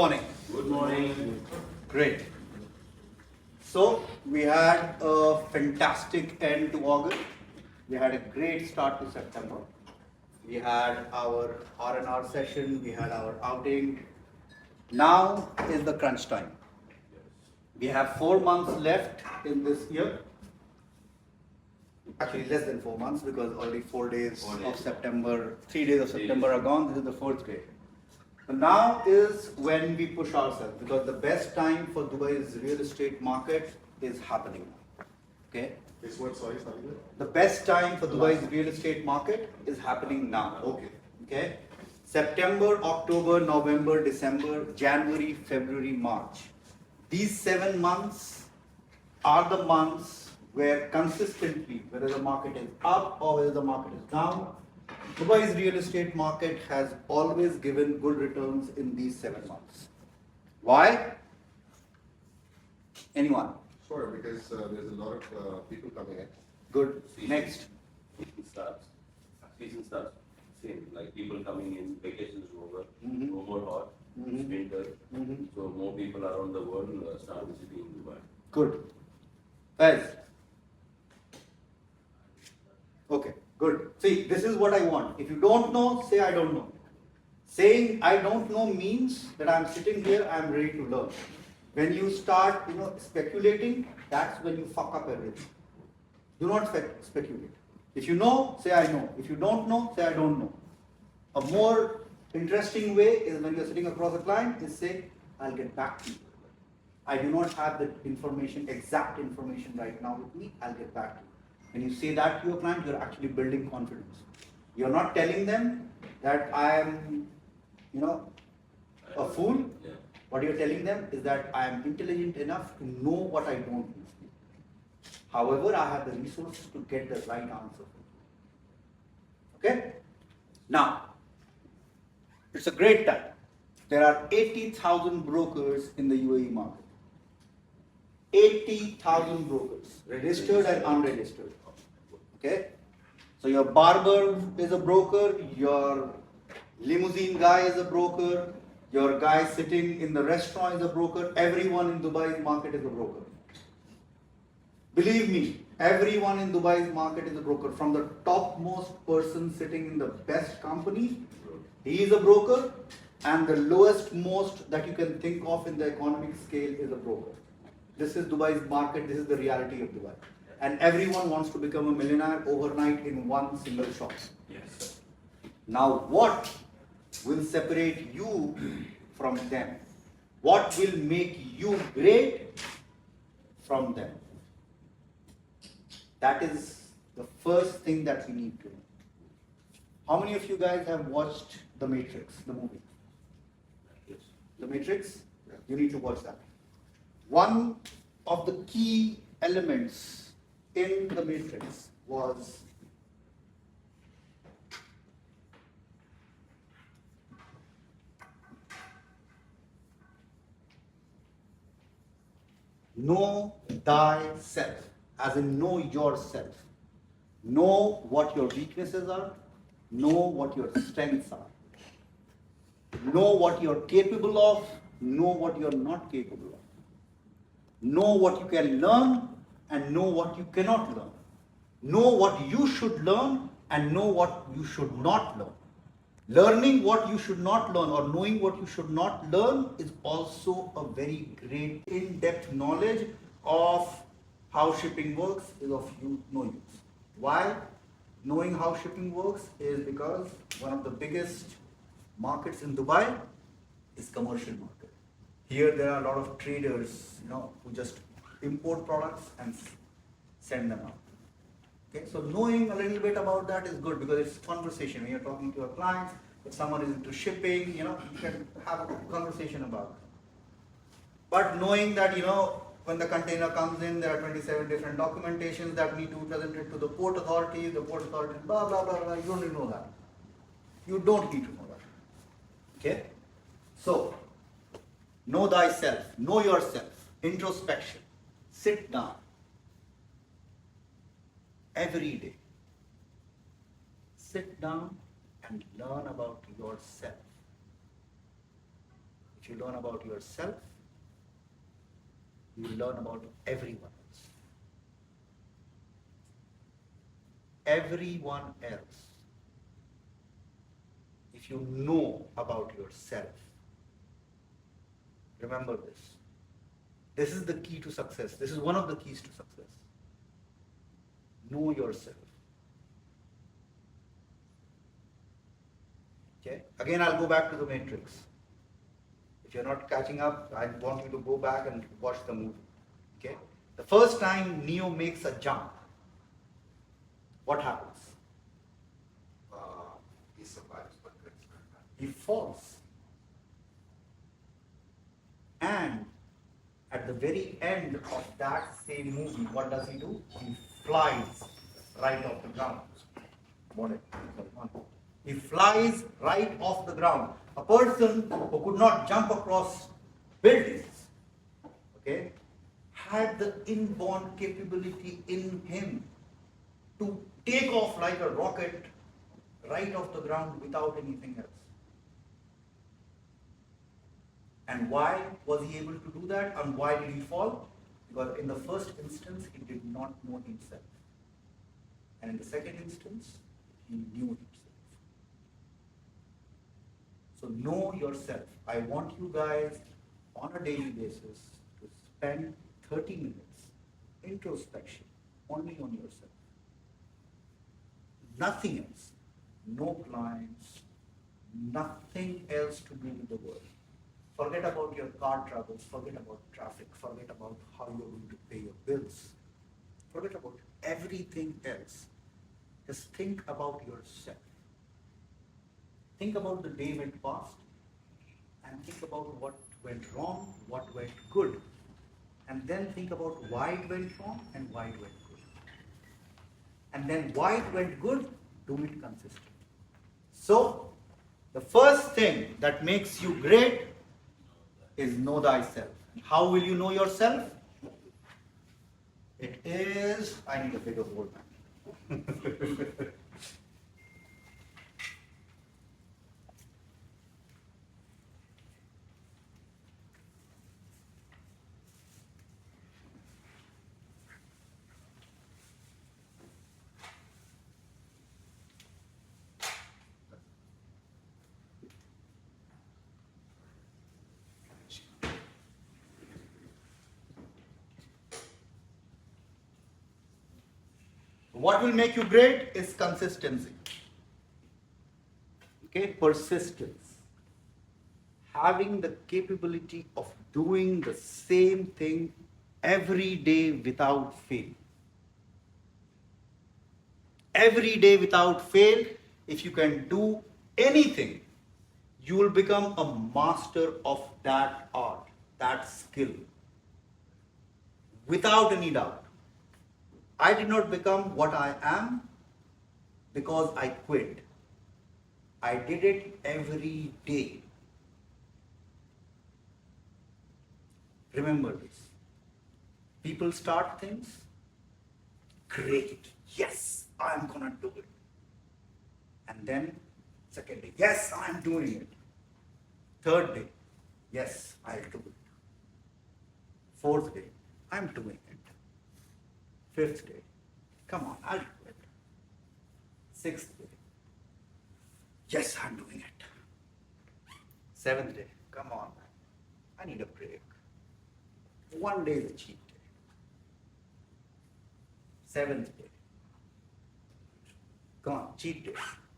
morning. Good morning. Great. So we had a fantastic end to August. We had a great start to September. We had our R&R session. We had our outing. Now is the crunch time. We have 4 months left in this year. Actually, less than 4 months because already 4 days of September, 3 days of September are gone. This is the fourth day. So now is when we push ourselves because the best time for Dubai's real estate market is happening. Okay? Is what, sorry? The best time for Dubai's real estate market is happening now. Okay. Okay? September, October, November, December, January, February, March. These 7 months are the months where consistently, whether the market is up or whether the market is down, Dubai's real estate market has always given good returns in these 7 months. Why? Anyone? Sure, because there's a lot of people coming in. Good. Next. Season starts. Same, like people coming in, vacations is over, Mhm. no more hot, it's winter, Mhm. so more people around the world start visiting Dubai. Good. Faiz. Okay, good. See, this is what I want. If you don't know, say I don't know. Saying I don't know means that I'm sitting here, I'm ready to learn. When you start, speculating, that's when you fuck up everything. Do not speculate. If you know, say I know. If you don't know, say I don't know. A more interesting way is when you're sitting across a client, is say, I'll get back to you. I do not have the information, exact information right now with me, I'll get back to you. When you say that to your client, you're actually building confidence. You're not telling them that I am, a fool. Yeah. What you're telling them is that I am intelligent enough to know what I don't know. However, I have the resources to get the right answer. Okay? Now, it's a great time. There are 80,000 brokers in the UAE market. 80,000 brokers, registered and unregistered. Okay? So your barber is a broker, your limousine guy is a broker, your guy sitting in the restaurant is a broker, everyone in Dubai's market is a broker. Believe me, everyone in Dubai's market is a broker. From the topmost person sitting in the best company, he is a broker, and the lowest most that you can think of in the economic scale is a broker. This is Dubai's market, this is the reality of Dubai. And everyone wants to become a millionaire overnight in one single shop. Yes. Now what will separate you from them? What will make you great from them? That is the first thing that we need to know. How many of you guys have watched The Matrix, the movie? Yes. The Matrix? You need to watch that. One of the key elements in The Matrix was know thyself, as in know yourself. Know what your weaknesses are, know what your strengths are. Know what you're capable of, know what you're not capable of. Know what you can learn and know what you cannot learn. Know what you should learn and know what you should not learn. Learning what you should not learn or knowing what you should not learn is also a very great in-depth knowledge of how shipping works is of no use. Why? Knowing how shipping works is because one of the biggest markets in Dubai is commercial market. Here there are a lot of traders, who just import products and send them out. Okay, so knowing a little bit about that is good because it's conversation. When you're talking to your clients, if someone is into shipping, you can have a conversation about it. But knowing that, when the container comes in, there are 27 different documentations that need to be presented to the port authority, blah, blah, blah, blah. You don't need to know that. You don't need to know that. Okay? So, know thyself, know yourself, introspection. Sit down. Every day. Sit down and learn about yourself. If you learn about yourself, you will learn about everyone else. Everyone else. If you know about yourself, remember this. This is the key to success. This is one of the keys to success. Know yourself. Okay? Again, I'll go back to the matrix. If you're not catching up, I want you to go back and watch the movie. Okay? The first time Neo makes a jump, what happens? He survives, but gets back. He falls. And at the very end of that same movie, what does he do? He flies right off the ground. He flies right off the ground. A person who could not jump across buildings, okay, had the inborn capability in him to take off like a rocket right off the ground without anything else. And why was he able to do that? And why did he fall? Because in the first instance, he did not know himself. And in the second instance, he knew himself. So know yourself. I want you guys on a daily basis to spend 30 minutes introspection only on yourself. Nothing else. No clients, nothing else to do with the world. Forget about your car travels, forget about traffic, forget about how you're going to pay your bills. Forget about everything else. Just think about yourself. Think about the day went past and think about what went wrong, what went good. And then think about why it went wrong and why it went good. And then why it went good, do it consistently. So, the first thing that makes you great is know thyself. How will you know yourself? It is, I need a bigger board, man. What will make you great is consistency. Okay, persistence. Having the capability of doing the same thing every day without fail. Every day without fail, if you can do anything, you will become a master of that art, that skill. Without any doubt. I did not become what I am because I quit. I did it every day. Remember this. People start things, great, yes, I'm gonna do it. And then, second day, yes, I'm doing it. Third day, yes, I'll do it. Fourth day, I'm doing it. Fifth day, come on, I'll do it. Sixth day, yes, I'm doing it. Seventh day, come on, I need a break. One day is a cheat day. Seventh day, come on, cheat day.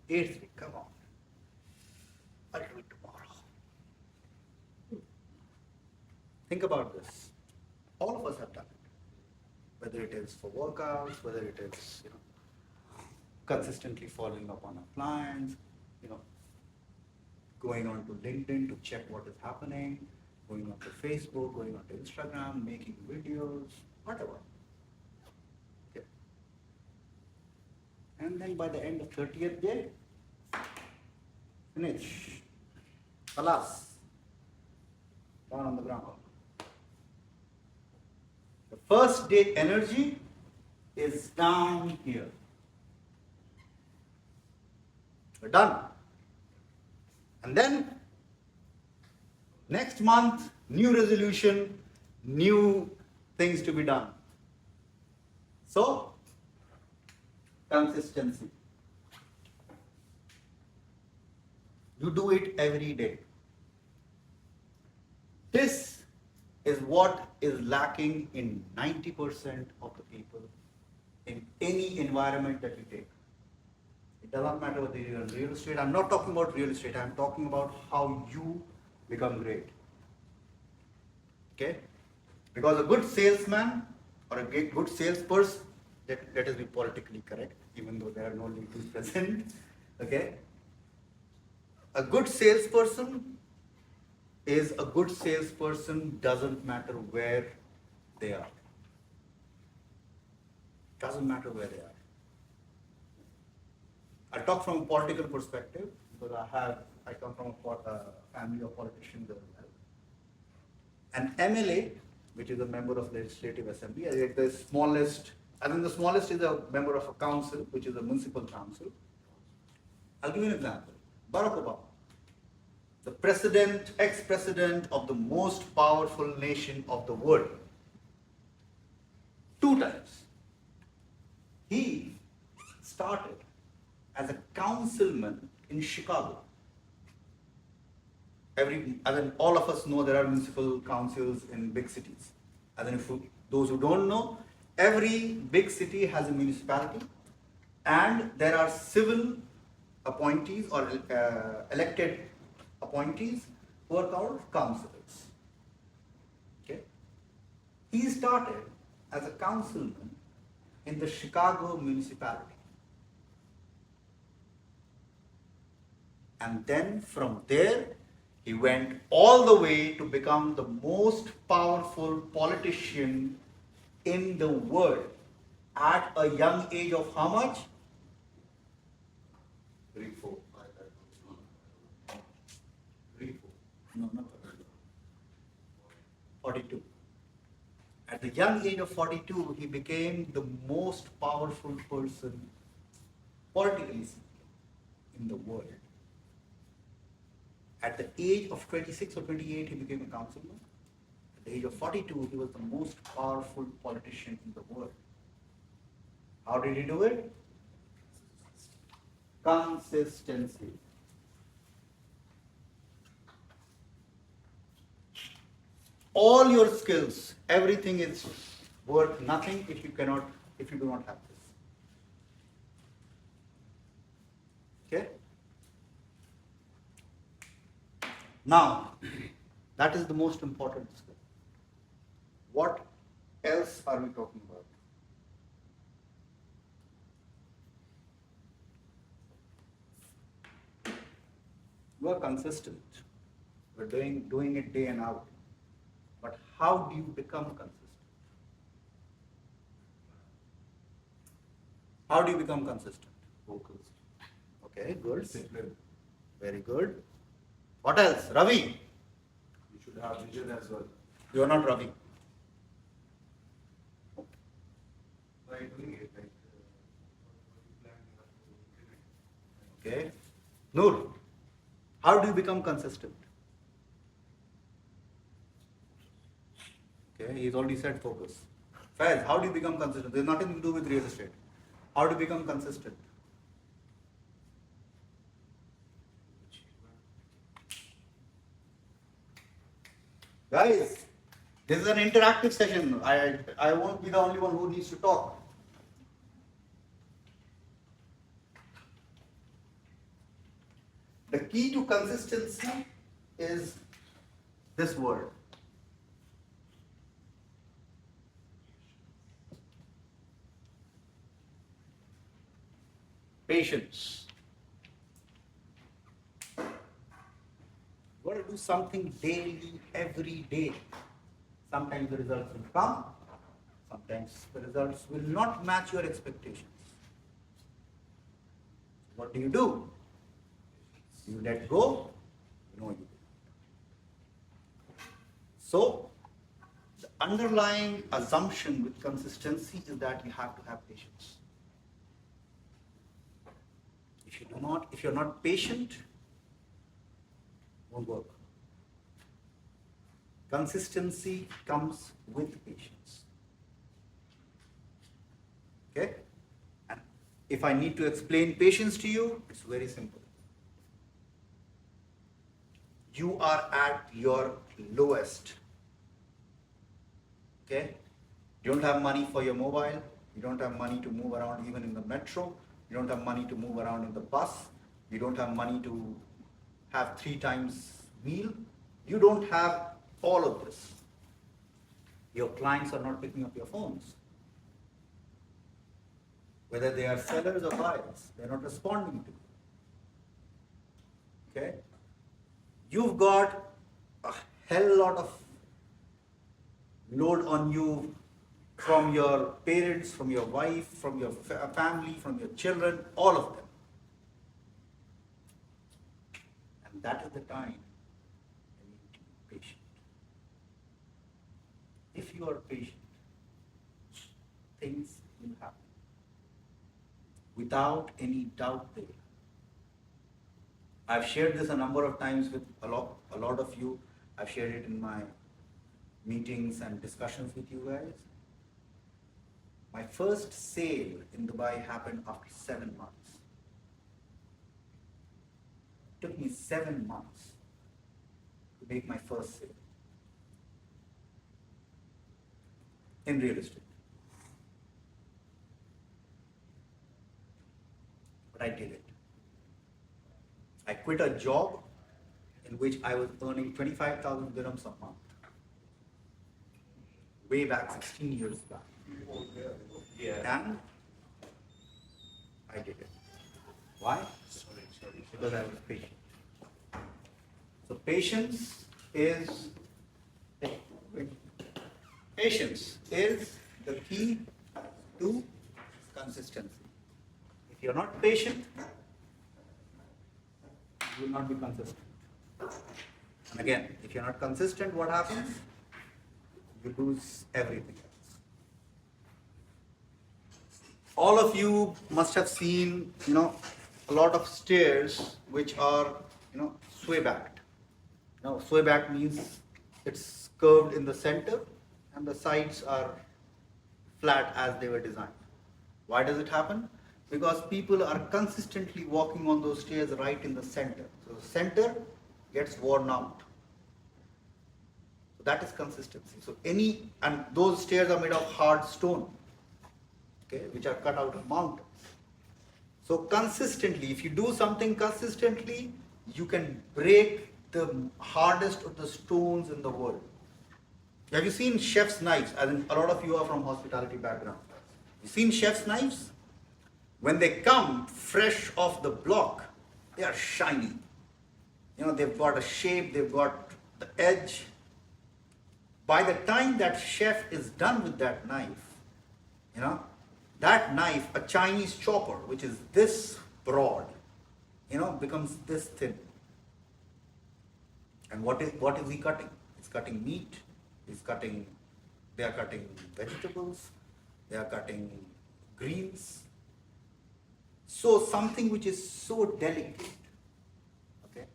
Eighth day, come on, I'll do it tomorrow. Think about this. All of us have done it. Whether it is for workouts, whether it is, consistently following up on our clients, going on to LinkedIn to check what is happening, going on to Facebook, going on to Instagram, making videos, whatever. Okay. And then by the end of 30th day, finish. Alas, down on the ground. The first day energy is down here. We're done. And then Next month, new resolution, new things to be done. So, consistency. You do it every day. This is what is lacking in 90% of the people in any environment that you take. It doesn't matter whether you're in real estate. I'm not talking about real estate. I'm talking about how you become great. Okay? Because a good salesman or a good salesperson, let us be politically correct, even though there are no ladies present. Okay? A good salesperson is a good salesperson, doesn't matter where they are. Doesn't matter where they are. I'll talk from a political perspective because I come from a family of politicians as well. An MLA, which is a member of Legislative Assembly, I think the smallest is a member of a council, which is a municipal council. I'll give you an example. Barack Obama, the president, ex-president of the most powerful nation of the world, 2 times. He started as a councilman in Chicago. All of us know there are municipal councils in big cities. Those who don't know, every big city has a municipality, and there are civil appointees or elected appointees who are called councillors. Okay? He started as a councilman in the Chicago municipality. And then from there, he went all the way to become the most powerful politician in the world at a young age of how much? 3, 4, 5, 3, 4. No, not 42. At the young age of 42, he became the most powerful person, politically speaking, in the world. At the age of 26 or 28, he became a councilman. At the age of 42, he was the most powerful politician in the world. How did he do it? Consistency. All your skills, everything is worth nothing if you do not have this. Okay? Now, that is the most important skill. What else are we talking about? You are consistent. We're doing it day and out. But how do you become consistent? How do you become consistent? Focused. Okay, good. Discipline. Very good. What else? Ravi. You should have vision as well. You are not Ravi. By doing it, like what you plan, you have to implement. Okay. Noor. How do you become consistent? Okay, he's already said focus. Faiz, how do you become consistent? There's nothing to do with real estate. How do you become consistent? Guys, this is an interactive session. I won't be the only one who needs to talk. The key to consistency is this word. Patience. You got to do something daily, every day. Sometimes the results will come, sometimes the results will not match your expectations. What do? You let go, no, you do. So, the underlying assumption with consistency is that you have to have patience. If you're not patient, it won't work. Consistency comes with patience. Okay? And if I need to explain patience to you, it's very simple. You are at your lowest. Okay? You don't have money for your mobile. You don't have money to move around even in the metro. You don't have money to move around in the bus. You don't have money to have 3 times meal. You don't have all of this. Your clients are not picking up your phones. Whether they are sellers or buyers, they're not responding to you. Okay? You've got a hell lot of load on you from your parents, from your wife, from your family, from your children, all of them. And that is the time you need to be patient. If you are patient, things will happen. Without any doubt there. I've shared this a number of times with a lot of you. I've shared it in my meetings and discussions with you guys. My first sale in Dubai happened after 7 months. It took me 7 months to make my first sale in real estate. But I did it. I quit a job in which I was earning 25,000 dirhams a month. Way back, 16 years back. Yeah. And I did it. Why? Because I was patient. So patience is the key to consistency. If you're not patient, you will not be consistent. And again, if you're not consistent, what happens? You lose everything else. All of you must have seen, a lot of stairs which are, sway backed. Now, sway back means it's curved in the center and the sides are flat as they were designed. Why does it happen? Because people are consistently walking on those stairs right in the center. So the center gets worn out. So that is consistency. So and those stairs are made of hard stone, okay, which are cut out of mountains. So consistently, if you do something consistently, you can break the hardest of the stones in the world. Have you seen chef's knives? As in, a lot of you are from hospitality background. You seen chef's knives? When they come fresh off the block, they are shiny. They've got a shape, they've got the edge. By the time that chef is done with that knife, that knife, a Chinese chopper, which is this broad, becomes this thin. And what is he cutting? He's cutting meat, they are cutting vegetables, they are cutting greens. So something which is so delicate, okay,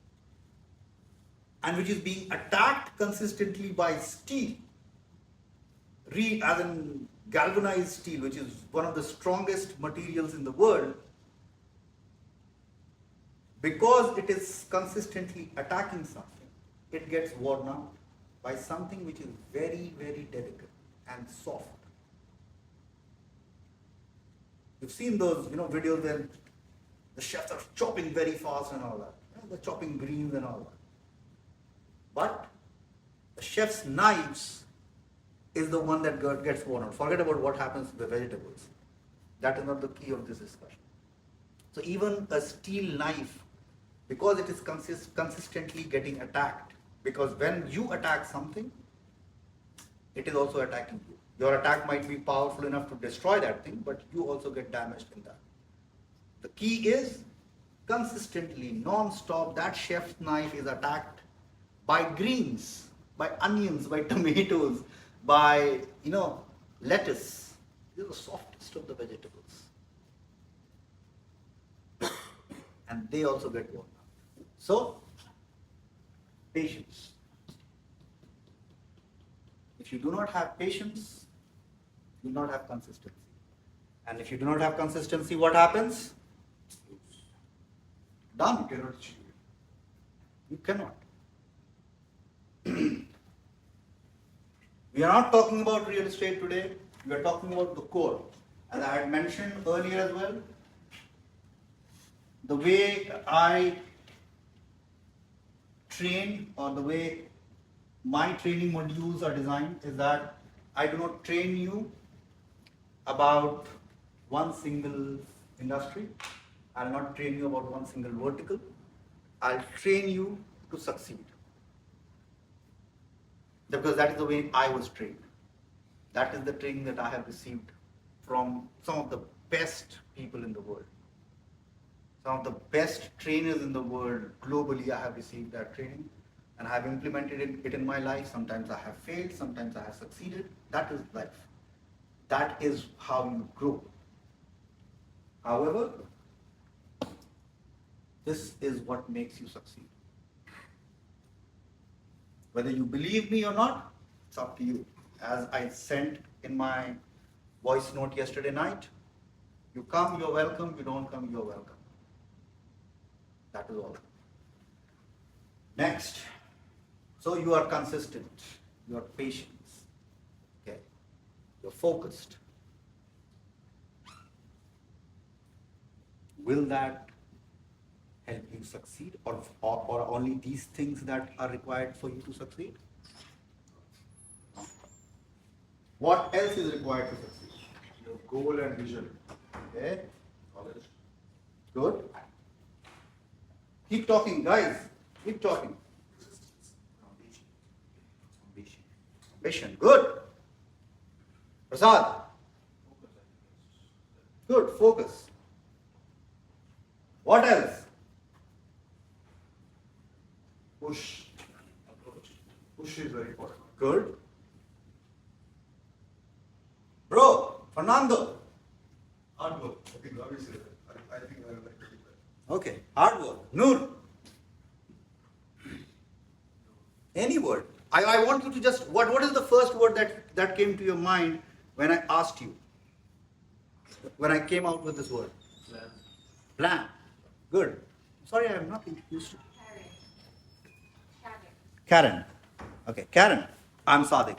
and which is being attacked consistently by steel, as in galvanized steel, which is one of the strongest materials in the world, because it is consistently attacking something, it gets worn out by something which is very, very delicate and soft. You've seen those, videos where the chefs are chopping very fast and all that. They're chopping greens and all that. But the chef's knives is the one that gets worn out. Forget about what happens to the vegetables. That is not the key of this discussion. So even a steel knife, because it is consistently getting attacked, because when you attack something, it is also attacking you. Your attack might be powerful enough to destroy that thing, but you also get damaged in that. The key is consistently, non-stop, that chef's knife is attacked by greens, by onions, by tomatoes, by, lettuce. These are the softest of the vegetables. And they also get worn out. So, patience. If you do not have patience, you will not have consistency. And if you do not have consistency, what happens? Done. You cannot achieve it. You cannot. We are not talking about real estate today. We are talking about the core. As I had mentioned earlier as well, the way I train or the way my training modules are designed is that I do not train you about one single industry. I'll not train you about one single vertical. I'll train you to succeed. Because that is the way I was trained. That is the training that I have received from some of the best people in the world. Some of the best trainers in the world globally, I have received that training and I have implemented it in my life. Sometimes I have failed, sometimes I have succeeded. That is life. That is how you grow. However, this is what makes you succeed. Whether you believe me or not, it's up to you. As I sent in my voice note yesterday night, you come, you're welcome. You don't come, you're welcome. That is all. Next. So you are consistent. You are patient. Okay. You're focused. Will that help you succeed, or only these things that are required for you to succeed? What else is required to succeed? Your goal and vision. Okay, Knowledge. good. Keep talking, guys. Keep talking. Ambition, good. Prasad, good. Focus. What else? Push. Approach. Push is very important. Good. Bro, Fernando. Hard work. I think obviously I think I like to do that. Okay, hard work. Noor. Any word. I want you to just, what is the first word that came to your mind when I asked you? When I came out with this word? Plan. Plan. Good. Sorry, I am not used to. Karen. Okay, Karen. I'm Sadiq.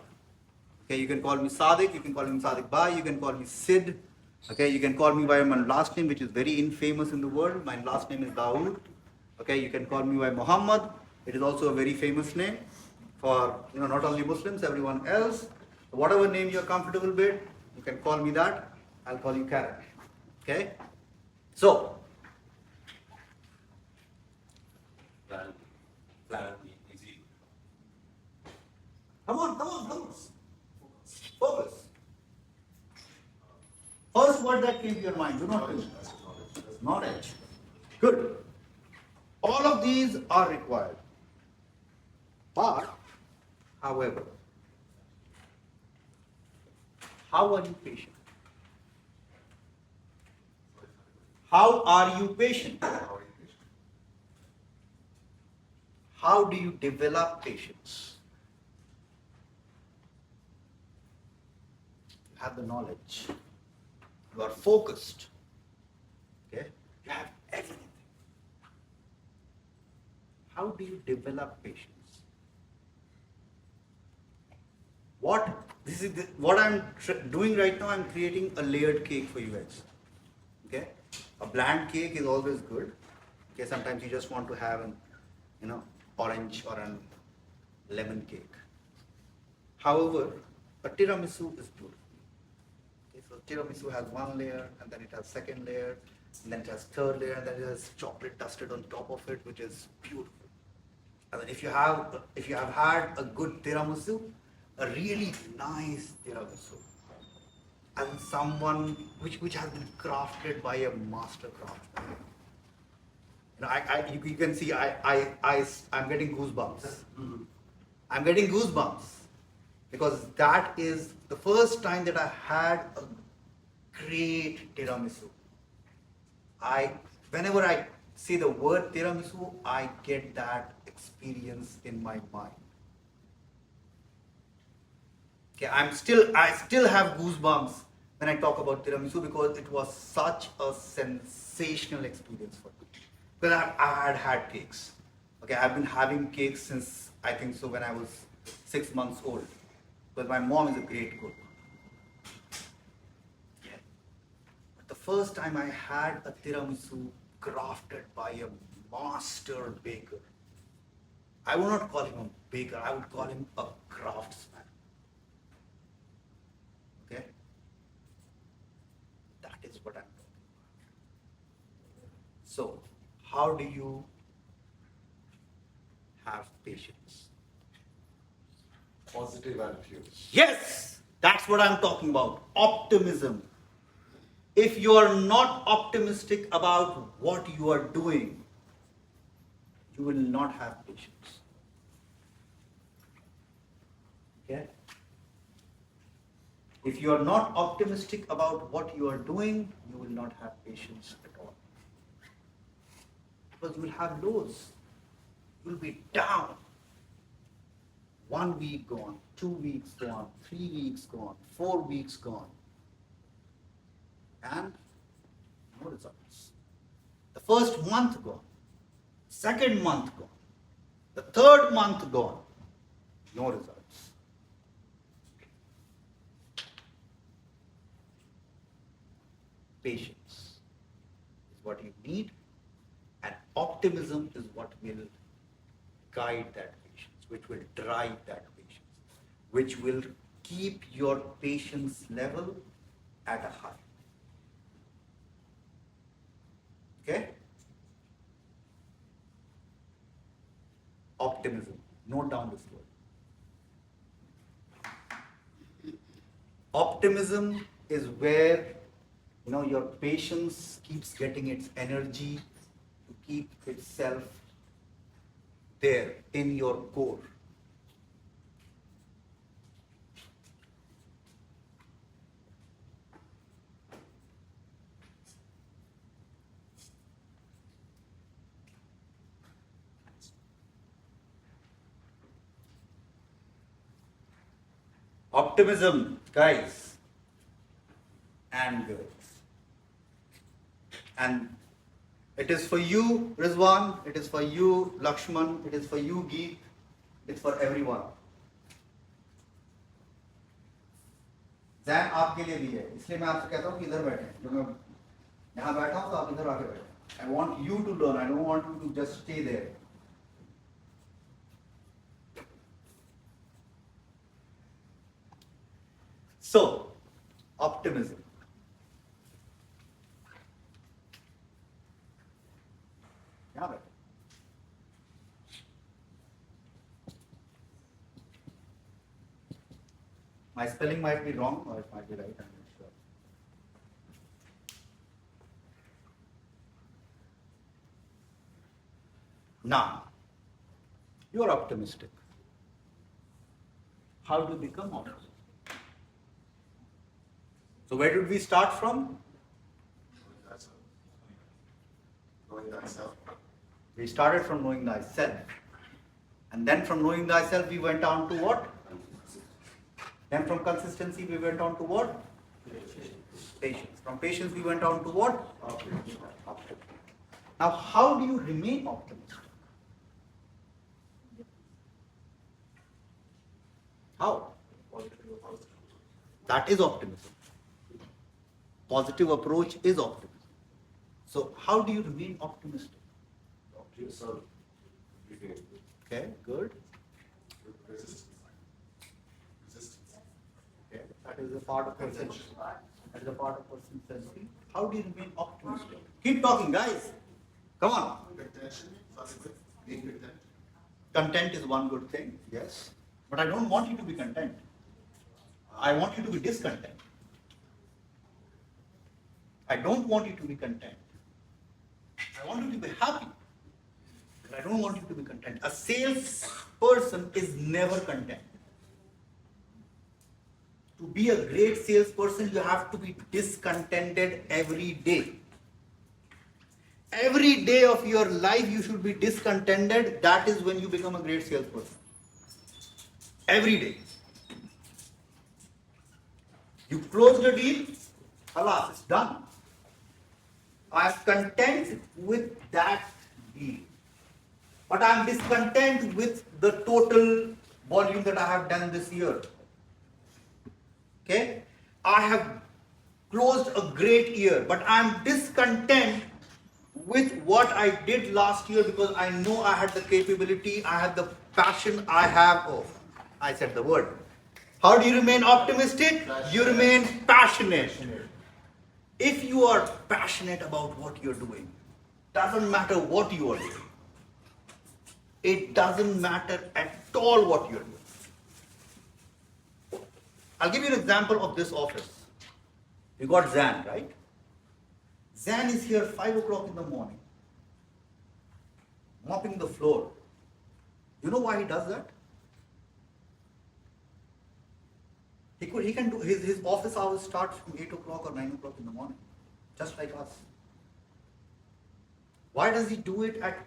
Okay, you can call me Sadiq, you can call me Sadiq Bhai, you can call me Sid. Okay, you can call me by my last name, which is very infamous in the world. My last name is Dawood. Okay, you can call me by Muhammad. It is also a very famous name for not only Muslims, everyone else. Whatever name you're comfortable with, you can call me that. I'll call you Karen. Okay? So, Plan easy. come on. Focus. First word that came to your mind, do not Knowledge. do. Knowledge. Good. All of these are required. But, however, how are you patient? How are you patient? How are you patient? How do you develop patience? You have the knowledge. You are focused. Okay? You have everything. How do you develop patience? What I'm doing right now, I'm creating a layered cake for you guys. Okay? A bland cake is always good. Okay, sometimes you just want to have an orange or a lemon cake. However, a tiramisu is beautiful. Okay, so tiramisu has one layer, and then it has second layer, and then it has third layer, and then it has chocolate dusted on top of it, which is beautiful. And then if you have had a good tiramisu, a really nice tiramisu, and someone which has been crafted by a master craftsman. You can see I'm getting goosebumps. I'm getting goosebumps because that is the first time that I had a great tiramisu. Whenever I say the word tiramisu, I get that experience in my mind. Okay, I still have goosebumps when I talk about tiramisu because it was such a sensational experience for me. Because I had cakes. Okay, I've been having cakes since I think so when I was 6 months old. Because my mom is a great cook. But the first time I had a tiramisu crafted by a master baker, I would not call him a baker, I would call him a craftsman. Okay? That is what I'm talking about. So, how do you have patience? Positive attitude. Yes! That's what I'm talking about. Optimism. If you are not optimistic about what you are doing, you will not have patience. Okay? If you are not optimistic about what you are doing, you will not have patience at all. Because you will have lows. You will be down. 1 week gone, 2 weeks gone, 3 weeks gone, 4 weeks gone. And no results. The first month gone, second month gone, the third month gone, no results. Patience is what you need, and optimism is what will guide that patience, which will drive that patience, which will keep your patience level at a high. Okay? Optimism. Note down this word. Optimism is where your patience keeps getting its energy to keep itself there in your core. Optimism, guys and girls. And it is for you, Rizwan, it is for you, Lakshman, it is for you, Geet, it's for everyone. Jain आपके लिए भी है, इसलिए मैं आपसे कहता हूँ कि इधर बैठे, जो मैं यहाँ बैठा हूँ तो आप इधर आके बैठे. I want you to learn, I don't want you to just stay there. So, optimism. यहाँ बैठे. My spelling might be wrong or it might be right, I'm not sure. Now, you are optimistic. How do you become optimistic? So where did we start from? Knowing thyself. We started from knowing thyself. And then from knowing thyself we went on to what? Then from consistency we went on to what? Patience. From patience we went on to what? Optimism. Now how do you remain optimistic? How? That is optimism. Positive approach is optimism. So how do you remain optimistic? Talk to yourself. Every day. Okay, good. Resistance. Resistance. Okay, that is a part of consensus. That is a part of consistency. How do you remain optimistic? Keep talking, guys. Come on. Contention. Something with being content. Content is one good thing, yes. But I don't want you to be content. I want you to be discontent. I don't want you to be content. I want you to be happy. But I don't want you to be content. A salesperson is never content. To be a great salesperson, you have to be discontented every day. Every day of your life you should be discontented. That is when you become a great salesperson. Every day. You close the deal, alas, it's done. I am content with that deal. But I am discontent with the total volume that I have done this year. Okay? I have closed a great year, but I am discontent with what I did last year because I know I had the capability, I had the passion, I said the word. How do you remain optimistic? You remain passionate. If you are passionate about what you're doing, doesn't matter what you are doing. It doesn't matter at all what you're doing. I'll give you an example of this office. You got Zan, right? Zan is here 5 o'clock in the morning, mopping the floor. You know why he does that? He can do his office hours start from 8 o'clock or 9 o'clock in the morning, just like us. Why does he do it at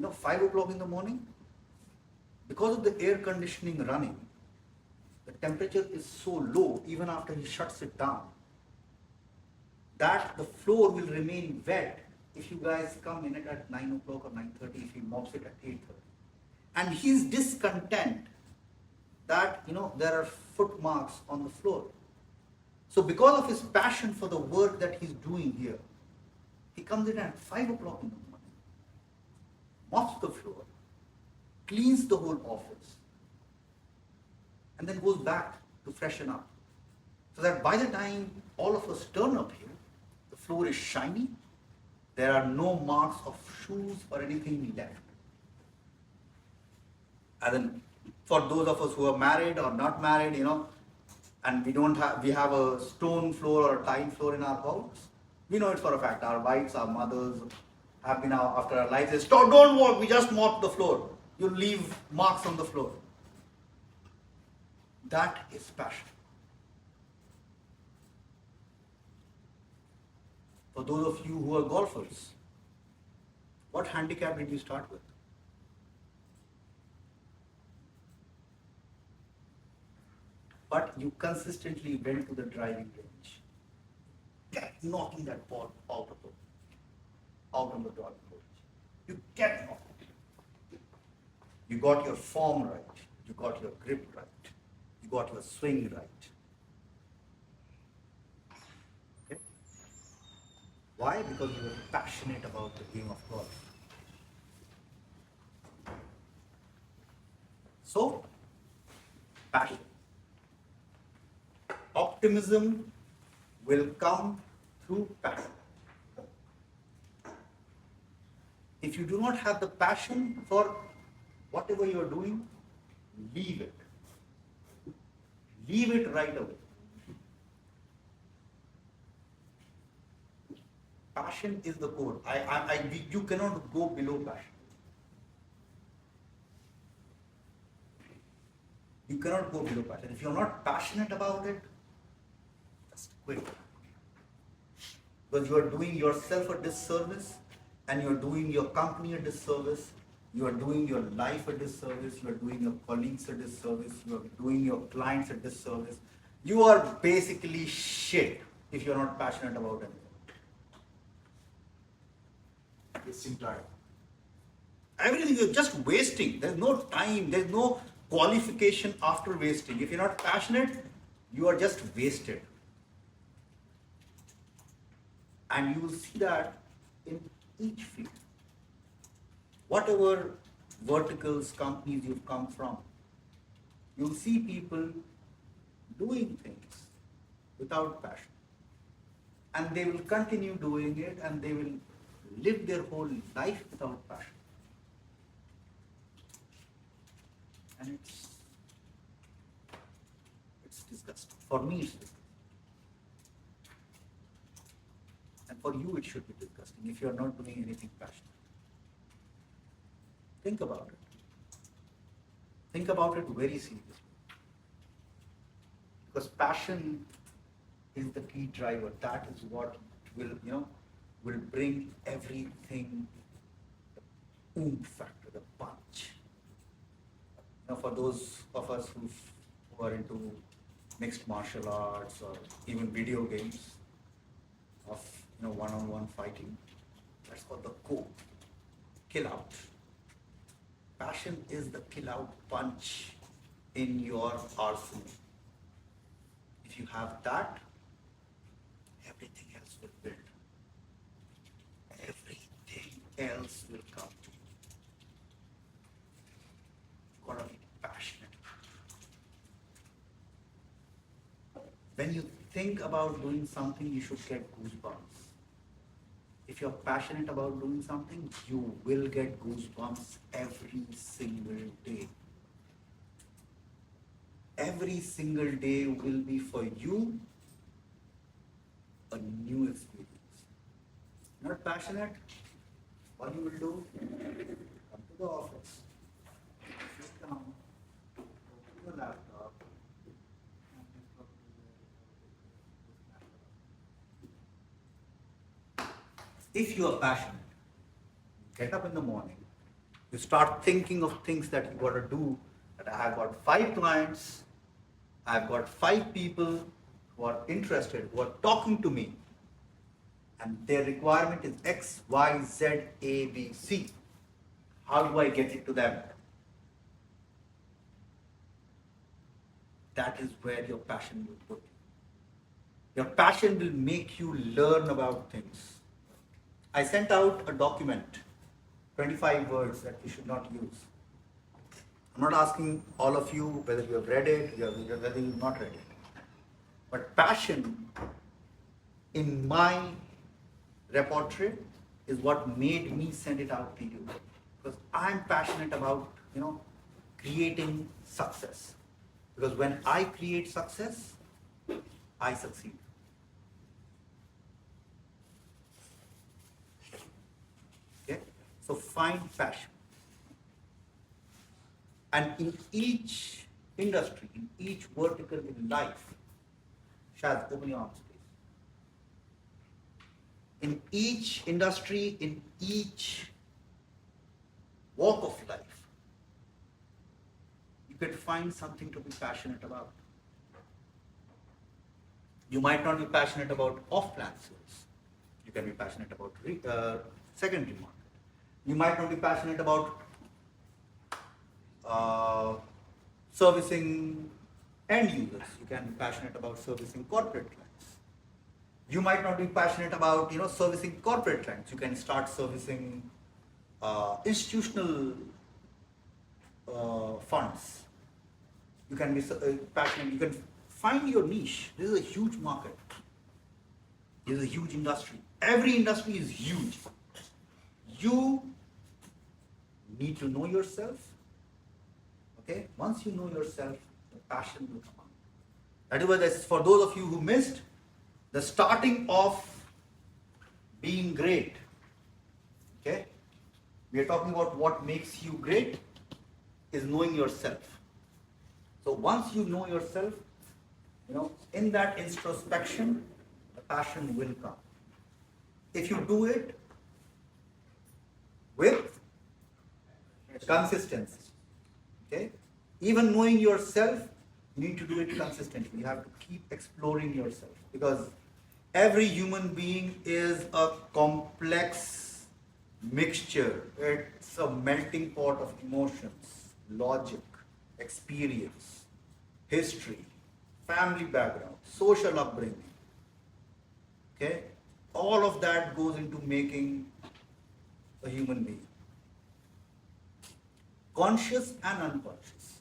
5 o'clock in the morning? Because of the air conditioning running, the temperature is so low even after he shuts it down that the floor will remain wet if you guys come in it at 9 o'clock or 9:30 if he mops it at 8:30. And he's discontent that there are foot marks on the floor. So because of his passion for the work that he's doing here, he comes in at 5 o'clock in the morning, mops the floor, cleans the whole office, and then goes back to freshen up. So that by the time all of us turn up here, the floor is shiny, there are no marks of shoes or anything left. And then for those of us who are married or not married, and we have a stone floor or a tile floor in our house, we know it for a fact. Our wives, our mothers have been out after our lives, say, don't work, we just mop the floor. You leave marks on the floor. That is passion. For those of you who are golfers, what handicap did you start with? But you consistently went to the driving range, kept knocking that ball out on the driving range. You kept knocking. You got your form right. You got your grip right. You got your swing right. Okay? Why? Because you were passionate about the game of golf. So, passion. Optimism will come through passion. If you do not have the passion for whatever you are doing, leave it. Leave it right away. Passion is the core. You cannot go below passion. You cannot go below passion. If you're not passionate about it, just quit. Because you are doing yourself a disservice, and you're doing your company a disservice, you are doing your life a disservice, you are doing your colleagues a disservice, you are doing your clients a disservice. You are basically shit if you're not passionate about anything. Wasting time. Everything you're just wasting. There's no time, there's no qualification after wasting. If you're not passionate, you are just wasted. And you will see that in each field. Whatever verticals, companies you've come from, you'll see people doing things without passion. And they will continue doing it, and they will live their whole life without passion. And it's disgusting. For me, it's disgusting. And for you, it should be disgusting if you're not doing anything passionate. Think about it. Think about it very seriously. Because passion is the key driver. That is what will bring everything, the oomph factor, the punch. For those of us who are into mixed martial arts or even video games of one-on-one fighting. That's called the code. Kill out. Passion is the kill out punch in your arsenal. If you have that, everything else will build. Everything else will come to you. You've got to be passionate. When you think about doing something, you should get goosebumps. If you're passionate about doing something, you will get goosebumps every single day. Every single day will be for you a new experience. Not passionate? What you will do? Come to the office, sit down, open the laptop, and if you are passionate, get up in the morning, you start thinking of things that you got to do. That I have got 5 clients, I've got 5 people who are interested, who are talking to me, and their requirement is X, Y, Z, A, B, C. How do I get it to them? That is where your passion will put you. Your passion will make you learn about things. I sent out a document, 25 words that you should not use. I'm not asking all of you whether you have read it, whether you've not read it. But passion in my repertoire is what made me send it out to you. Because I'm passionate about, creating success. Because when I create success, I succeed. Okay? So find passion. And in each industry, in each vertical in life, Shaz, open your arms, please. In each industry, in each walk of life, you can find something to be passionate about. You might not be passionate about off-plan sales. You can be passionate about secondary market. You might not be passionate about servicing end users. You can be passionate about servicing corporate clients. You might not be passionate about servicing corporate clients. You can start servicing institutional funds. You can be passionate. You can find your niche. This is a huge market. This is a huge industry. Every industry is huge. You need to know yourself. Okay? Once you know yourself, the passion will come out. That is why this, for those of you who missed, the starting of being great. Okay? We are talking about what makes you great is knowing yourself. So once you know yourself, in that introspection, the passion will come. If you do it with consistency, okay? Even knowing yourself, you need to do it consistently. You have to keep exploring yourself because every human being is a complex mixture. It's a melting pot of emotions, logic, experience, history, family background, social upbringing. Okay? All of that goes into making a human being. Conscious and unconscious.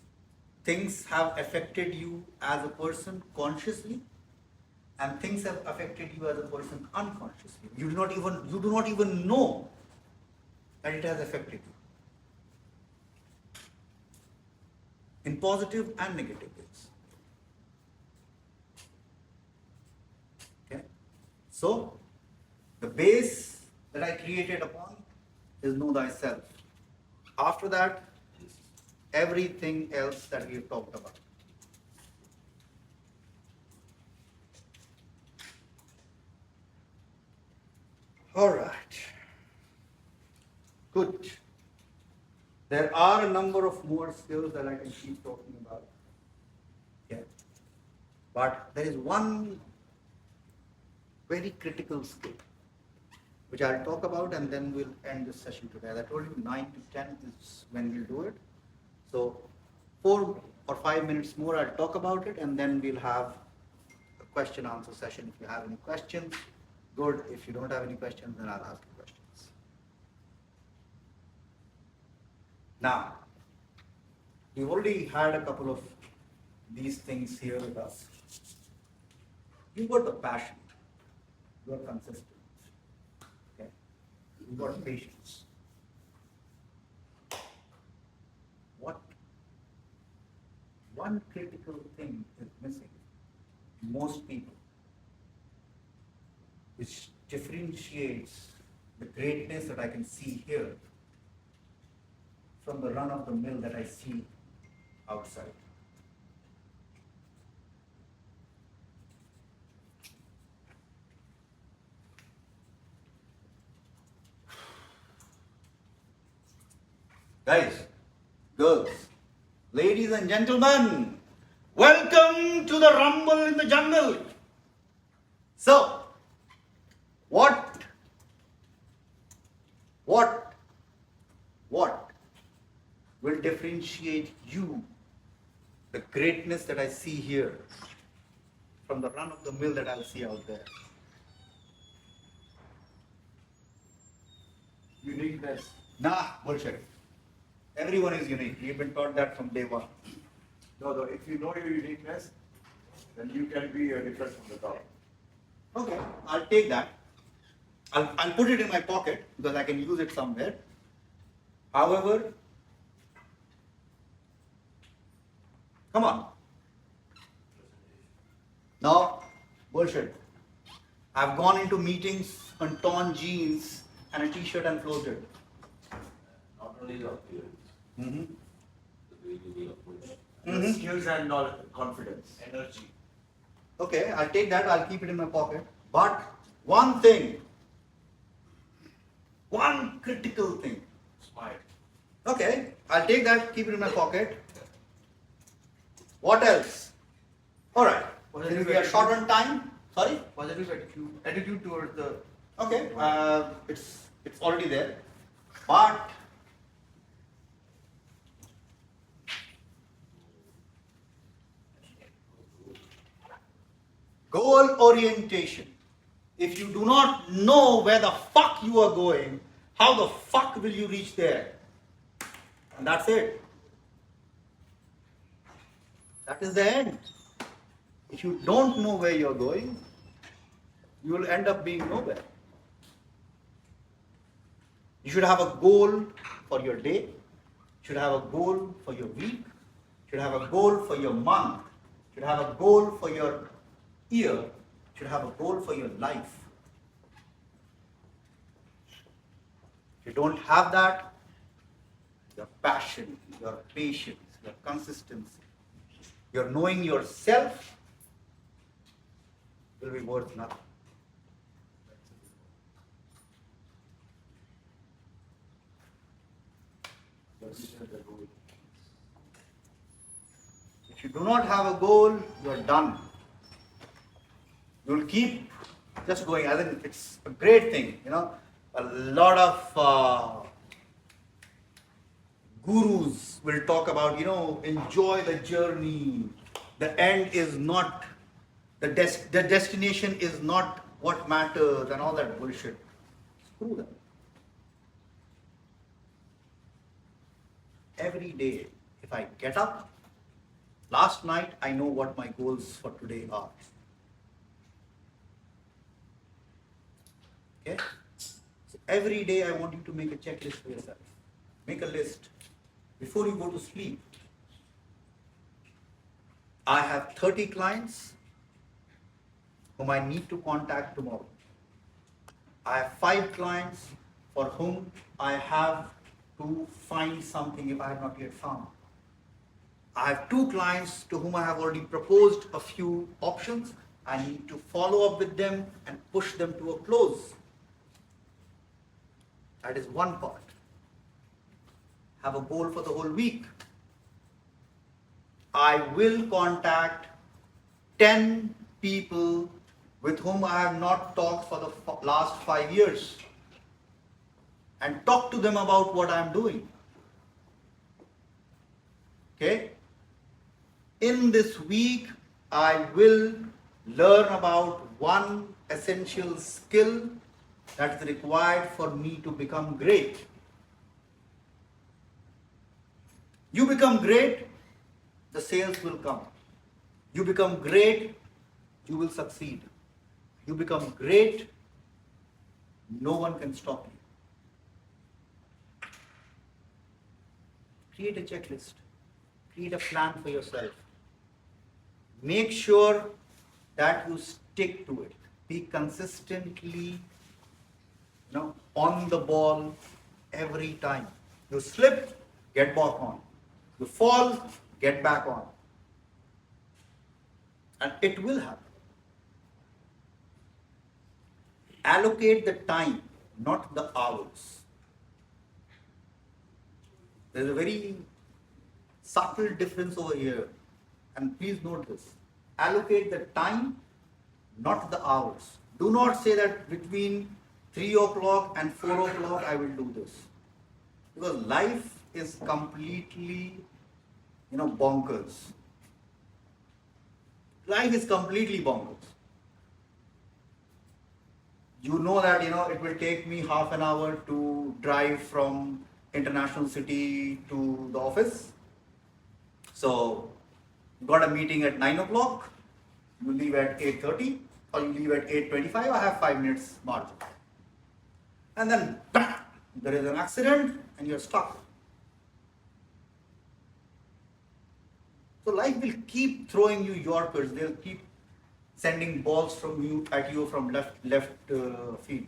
Things have affected you as a person consciously, and things have affected you as a person unconsciously. You do not even know that it has affected you. In positive and negative ways. Okay? So, the base that I created upon is know thyself. After that, everything else that we've talked about. All right. Good. There are a number of more skills that I can keep talking about. Yeah. But there is one very critical skill, which I'll talk about, and then we'll end this session today. As I told you, 9 to 10 is when we'll do it. So 4 or 5 minutes more, I'll talk about it, and then we'll have a question answer session. If you have any questions, good. If you don't have any questions, then I'll ask you questions. Now, we've already had a couple of these things here with us. You've got the passion, you're consistent, okay? You've got patience. What one critical thing is missing in most people, which differentiates the greatness that I can see here from the run of the mill that I see outside. Guys, girls, ladies and gentlemen, welcome to the rumble in the jungle. So, what will differentiate you, the greatness that I see here, from the run of the mill that I'll see out there? Uniqueness. Nah, bullshit. Everyone is unique. We've been taught that from day one. No, if you know your uniqueness, then you can be different from the top. Okay, I'll take that. I'll put it in my pocket because I can use it somewhere. However, come on. No, bullshit. I've gone into meetings on torn jeans and a t-shirt and floated. Not only the appearance, Mm-hmm. the way you approach. Mhm. Skills and knowledge, confidence, energy. Okay, I'll take that. I'll keep it in my pocket. But one thing, one critical thing. Smile. Okay, I'll take that, keep it in my pocket. What else? Alright, since we are short on time. Sorry? Positive attitude. Attitude towards the. Okay, it's already there. But goal orientation. If you do not know where the fuck you are going, how the fuck will you reach there? And that's it. That is the end. If you don't know where you're going, you will end up being nowhere. You should have a goal for your day. You should have a goal for your week. You should have a goal for your month. You should have a goal for your year. You should have a goal for your life. If you don't have that, your passion, your patience, your consistency, your knowing yourself will be worth nothing. If you do not have a goal, you are done. You will keep just going. I think it's a great thing, you know. A lot of gurus will talk about, you know, enjoy the journey. The end is not, the destination is not what matters and all that bullshit. Screw them. Every day, if I get up, last night I know what my goals for today are. Okay? So every day I want you to make a checklist for yourself. Make a list. Before you go to sleep, I have 30 clients whom I need to contact tomorrow. I have 5 clients for whom I have to find something if I have not yet found. I have 2 clients to whom I have already proposed a few options. I need to follow up with them and push them to a close. That is one part. Have a goal for the whole week. I will contact 10 people with whom I have not talked for the last 5 years and talk to them about what I am doing. Okay? In this week, I will learn about one essential skill that is required for me to become great. You become great, the sales will come. You become great, you will succeed. You become great, no one can stop you. Create a checklist. Create a plan for yourself. Make sure that you stick to it. Be consistently, on the ball every time. You slip, get back on. You fall, get back on. And it will happen. Allocate the time, not the hours. There's a very subtle difference over here. And please note this. Allocate the time, not the hours. Do not say that between 3 o'clock and 4 o'clock I will do this. Because life is completely, bonkers. Life is completely bonkers. You know that, it will take me half an hour to drive from International City to the office. So, you got a meeting at 9 o'clock, you leave at 8:30, or you leave at 8:25, I have 5 minutes margin. And then, there is an accident and you're stuck. So life will keep throwing you Yorkers. They'll keep sending balls at you from left field.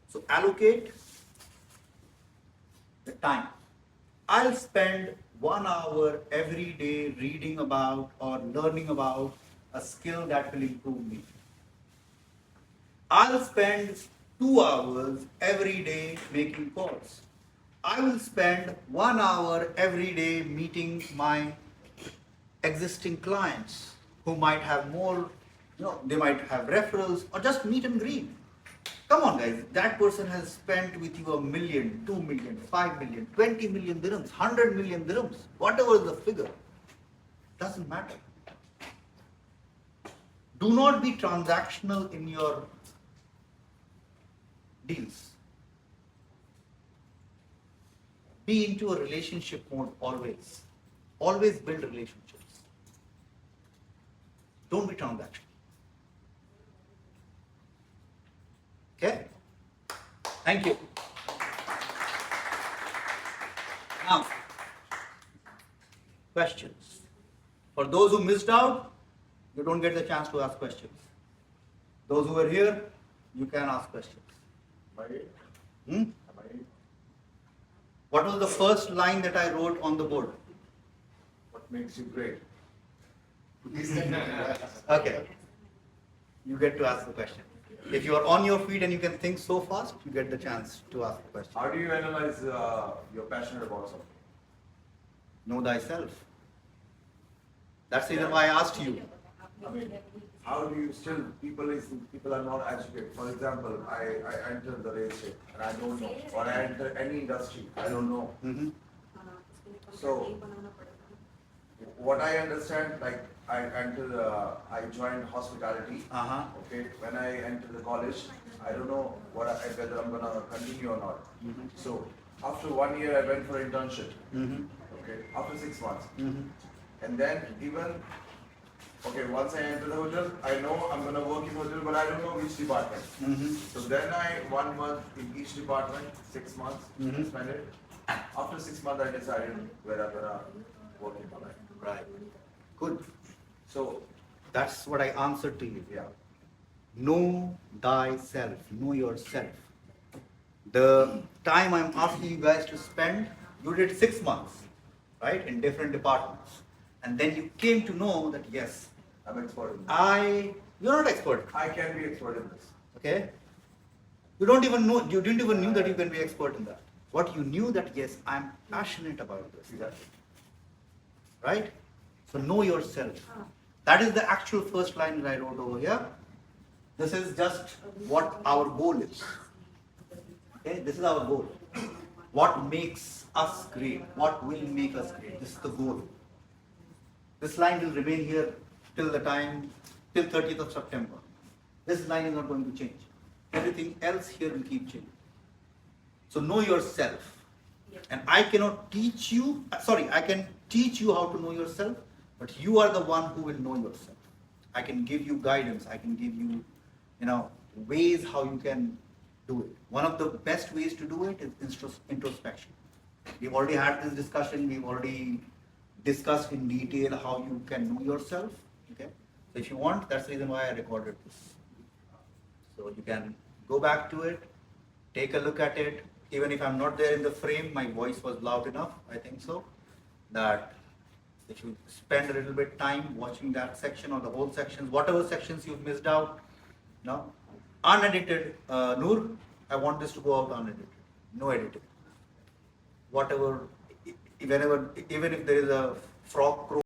So allocate the time. I'll spend 1 hour every day reading about or learning about a skill that will improve me. I'll spend 2 hours every day making calls. I will spend 1 hour every day meeting my existing clients who might have more, they might have referrals or just meet and greet. Come on guys, that person has spent with you 1 million, 2 million, 5 million, 20 million dirhams, 100 million dirhams, whatever is the figure, doesn't matter. Do not be transactional in your deals. Be into a relationship mode always. Always build relationships. Don't be transactional. Okay? Thank you. Now, questions. For those who missed out, you don't get the chance to ask questions. Those who are here, you can ask questions. What was the first line that I wrote on the board? What makes you great? Okay. You get to ask the question. If you are on your feet and you can think so fast, you get the chance to ask the question. How do you analyze you're passionate about something? Know thyself. That's the reason why I asked you. I mean, how do you still, people are not educated. For example, I enter the real estate and I don't know. Or I enter any industry, I don't know. Mm-hmm. So, what I understand, like I joined hospitality. Uh-huh. Okay, when I enter the college, I don't know whether I'm gonna continue or not. Mm-hmm. So, after 1 year, I went for internship. Mm-hmm. Okay, after 6 months. Mm-hmm. And then once I enter the hotel, I know I'm gonna work in hotel, but I don't know which department. Mm-hmm. So then 1 month in each department, 6 months, Mhm. spend it. After 6 months, I decided where I'm gonna work in my life. Right. Good. So, That's what I answered to you. yeah. Know thyself. Know yourself. The time I'm asking you guys to spend, you did 6 months, right, in different departments. And then you came to know that yes, I'm expert in this. you're not expert, I can be expert in this. okay? You didn't even know that you can be expert in that. What you knew that yes, I'm passionate about this, Exactly. right? So know yourself. That is the actual first line that I wrote over here. This is just what our goal is. Okay, this is our goal. What makes us great? What will make us great? This is the goal. This line will remain here till the time, till 30th of September. This line is not going to change. Everything else here will keep changing. So know yourself. And I cannot teach you, I can teach you how to know yourself, but you are the one who will know yourself. I can give you guidance, I can give you, ways how you can do it. One of the best ways to do it is introspection. We've already had this discussion, we've already discussed in detail how you can know yourself. Okay? So if you want, that's the reason why I recorded this. So you can go back to it, take a look at it. Even if I'm not there in the frame, my voice was loud enough, I think so, that if you spend a little bit time watching that section or the whole sections, whatever sections you've missed out, unedited, Noor, I want this to go out unedited, no editing. Whatever, even if there is a frog crow